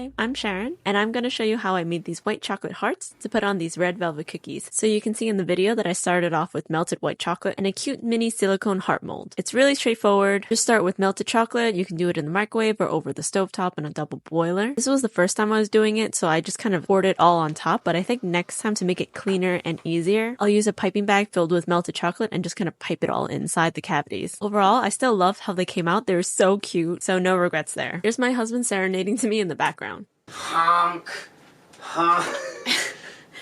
Hi, I'm Sharon, and I'm going to show you how I made these white chocolate hearts to put on these red velvet cookies. So you can see in the video that I started off with melted white chocolate and a cute mini silicone heart mold. It's really straightforward. Just start with melted chocolate. You can do it in the microwave or over the stovetop in a double boiler. This was the first time I was doing it, so I just kind of poured it all on top, but I think next time to make it cleaner and easier, I'll use a piping bag filled with melted chocolate and just kind of pipe it all inside the cavities. Overall, I still loved how they came out. They were so cute, so no regrets there. Here's my husband serenading to me in the background. Honk. Honk.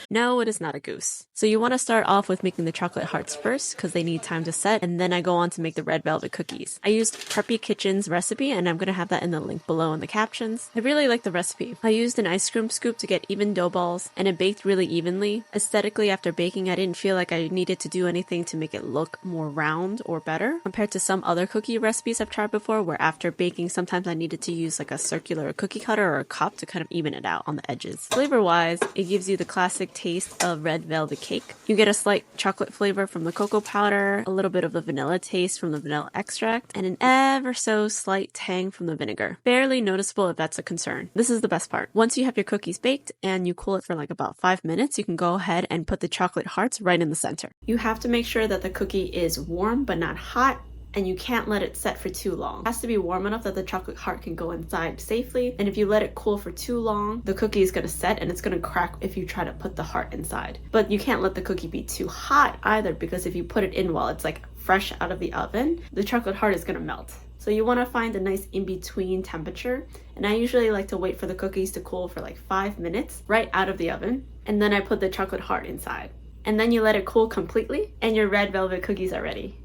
No, it is not a goose. So you want to start off with making the chocolate hearts first because they need time to set, and then I go on to make the red velvet cookies. I used Preppy Kitchen's recipe, and I'm going to have that in the link below in the captions. I really like the recipe. I used an ice cream scoop to get even dough balls, and it baked really evenly. Aesthetically, after baking, I didn't feel like I needed to do anything to make it look more round or better, compared to some other cookie recipes I've tried before, where after baking, sometimes I needed to use like a circular cookie cutter or a cup to kind of even it out on the edges. Flavor-wise, it gives you the classic taste of red velvet cake. You get a slight chocolate flavor from the cocoa powder, a little bit of the vanilla taste from the vanilla extract, and an ever so slight tang from the vinegar. Barely noticeable if that's a concern. This is the best part. Once you have your cookies baked and you cool it for like about 5 minutes, you can go ahead and put the chocolate hearts right in the center. You have to make sure that the cookie is warm but not hot, and you can't let it set for too long. It has to be warm enough that the chocolate heart can go inside safely, and if you let it cool for too long, the cookie is gonna set and it's gonna crack if you try to put the heart inside. But you can't let the cookie be too hot either, because if you put it in while it's like fresh out of the oven, the chocolate heart is gonna melt. So you wanna find a nice in-between temperature, and I usually like to wait for the cookies to cool for like 5 minutes right out of the oven, and then I put the chocolate heart inside. And then you let it cool completely, and your red velvet cookies are ready.